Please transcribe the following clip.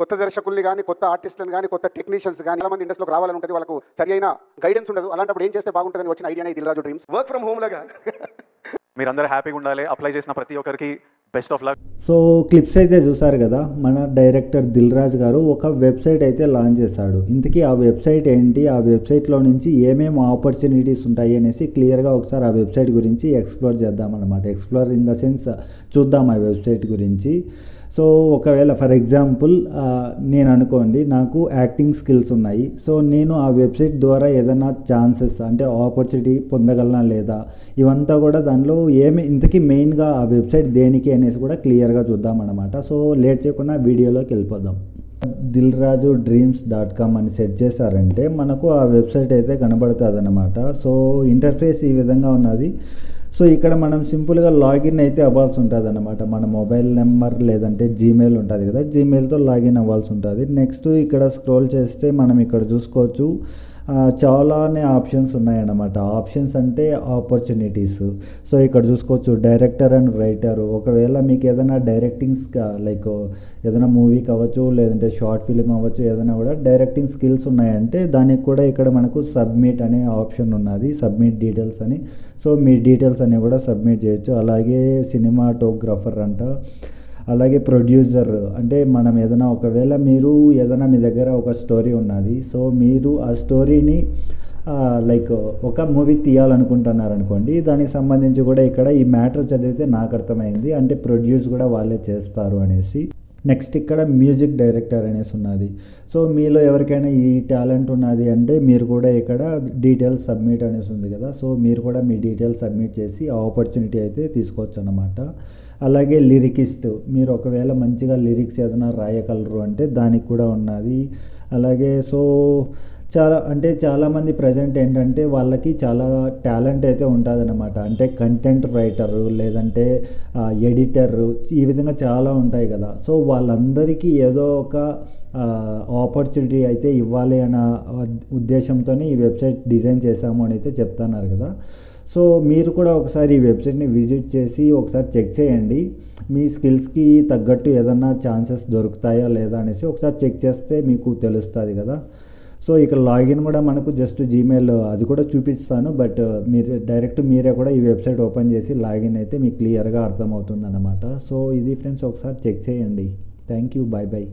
కొత్త దర్శకుల్ని గానీ, కొత్త ఆర్టిస్ట్‌లని గానీ, కొత్త టెక్నీషియన్స్ గానీ చాలా మంది ఇండస్ట్రీలోకి రావాలని ఉంటది. వాళ్ళకు సరియైన గైడెన్స్ ఉండదు. అలాంటప్పుడు ఏం చేస్తే బాగుంటదని వచ్చిన ఐడియానే ఈ 'Dil Raju dreams'. Work from home లాగా. మీరందరూ హ్యాపీగా ఉండాలి. అప్లై చేసిన ప్రతి ఒక్కరికి best of luck. So clips అయితే చూసారు కదా, మన డైరెక్టర్ దిల్ రాజు గారు ఒక వెబ్సైట్ అయితే లాంచ్ చేశాడు. ఇంతకీ ఆ వెబ్సైట్ ఏంటి, ఆ వెబ్సైట్లో నుంచి ఏమేమి ఆపర్చునిటీస్ ఉంటాయి అనేసి క్లియర్గా ఒకసారి ఆ వెబ్సైట్ గురించి ఎక్స్ప్లోర్ చేద్దామన్నమాట. ఎక్స్ప్లోర్ ఇన్ ద సెన్స్ చూద్దాం ఆ వెబ్సైట్ గురించి. సో ఒకవేళ ఫర్ ఎగ్జాంపుల్ నేను అనుకోండి, నాకు యాక్టింగ్ స్కిల్స్ ఉన్నాయి. సో నేను ఆ వెబ్సైట్ ద్వారా ఏదైనా ఛాన్సెస్ అంటే ఆపర్చునిటీ పొందగలనా లేదా, ఇవంతా కూడా దానిలో ఇంతకీ మెయిన్గా ఆ వెబ్సైట్ దేనికి అనేసి కూడా క్లియర్గా చూద్దాం అన్నమాట. సో లేట్ చేయకుండా వీడియోలోకి వెళ్ళిపోదాం. dilraju.dreams.com అని సెర్చ్ చేశారంటే మనకు ఆ వెబ్సైట్ అయితే కనబడుతుంది అన్నమాట. సో ఇంటర్ఫేస్ ఈ విధంగా ఉన్నది. సో ఇక్కడ మనం సింపుల్గా లాగిన్ అయితే అవ్వాల్సి ఉంటుంది అన్నమాట. మన మొబైల్ నెంబర్ లేదంటే జీమెయిల్ ఉంటుంది కదా, జీమెయిల్తో లాగిన్ అవ్వాల్సి ఉంటుంది. నెక్స్ట్ ఇక్కడ స్క్రోల్ చేస్తే మనం ఇక్కడ చూసుకోవచ్చు చాలానే ఆప్షన్స్ ఉన్నాయన్నమాట. ఆప్షన్స్ అంటే ఆపర్చునిటీస్. సో ఇక్కడ చూసుకోవచ్చు డైరెక్టర్ అండ్ రైటర్. ఒకవేళ మీకు ఏదైనా డైరెక్టింగ్స్ లైక్ ఏదైనా మూవీ కావచ్చు, లేదంటే షార్ట్ ఫిలిం అవ్వచ్చు, ఏదైనా కూడా డైరెక్టింగ్ స్కిల్స్ ఉన్నాయంటే దానికి కూడా ఇక్కడ మనకు సబ్మిట్ అనే ఆప్షన్ ఉన్నది, సబ్మిట్ డీటెయిల్స్ అని. సో మీ డీటెయిల్స్ అన్నీ కూడా సబ్మిట్ చేయొచ్చు. అలాగే సినిమాటోగ్రఫర్ అంట, అలాగే ప్రొడ్యూసర్ అంటే మనం ఏదైనా ఒకవేళ మీరు ఏదైనా మీ దగ్గర ఒక స్టోరీ ఉన్నది. సో మీరు ఆ స్టోరీని లైక్ ఒక మూవీ తీయాలనుకుంటున్నారు అనుకోండి, దానికి సంబంధించి కూడా ఇక్కడ ఈ మ్యాటర్ చదివితే నాకు అర్థమైంది అంటే ప్రొడ్యూస్ కూడా వాళ్ళే చేస్తారు అనేసి. నెక్స్ట్ ఇక్కడ మ్యూజిక్ డైరెక్టర్ అనేసి ఉన్నది. సో మీలో ఎవరికైనా ఈ టాలెంట్ ఉన్నది అంటే మీరు కూడా ఇక్కడ డీటెయిల్స్ సబ్మిట్ అనేసి ఉంది కదా, సో మీరు కూడా మీ డీటెయిల్స్ సబ్మిట్ చేసి ఆ ఆపర్చునిటీ అయితే తీసుకోవచ్చు అన్నమాట. అలాగే లిరికిస్ట్, మీరు ఒకవేళ మంచిగా లిరిక్స్ ఏదైనా రాయగలరు అంటే దానికి కూడా ఉన్నది. అలాగే సో చాలామంది ప్రజెంట్ ఏంటంటే వాళ్ళకి చాలా టాలెంట్ అయితే ఉంటుందన్నమాట. అంటే కంటెంట్ రైటరు లేదంటే ఎడిటరు, ఈ విధంగా చాలా ఉంటాయి కదా. సో వాళ్ళందరికీ ఏదో ఒక ఆపర్చునిటీ అయితే ఇవ్వాలి అన్న ఉద్దేశంతోనే ఈ వెబ్సైట్ డిజైన్ చేశాము అని అయితే చెప్తున్నారు కదా. సో మీరు కూడా ఒకసారి ఈ వెబ్సైట్ని విజిట్ చేసి ఒకసారి చెక్ చేయండి. మీ స్కిల్స్కి తగ్గట్టు ఏదన్నా ఛాన్సెస్ దొరుకుతాయా లేదా అనేసి ఒకసారి చెక్ చేస్తే మీకు తెలుస్తుంది కదా. సో ఇక్కడ లాగిన్ కూడా మనకు జస్ట్ జీమెయిల్ అది కూడా చూపిస్తాను, బట్ మీరే కూడా ఈ వెబ్సైట్ ఓపెన్ చేసి లాగిన్ అయితే మీకు క్లియర్గా అర్థమవుతుంది అన్నమాట. సో ఇది ఫ్రెండ్స్, ఒకసారి చెక్ చేయండి. Thank you, bye bye.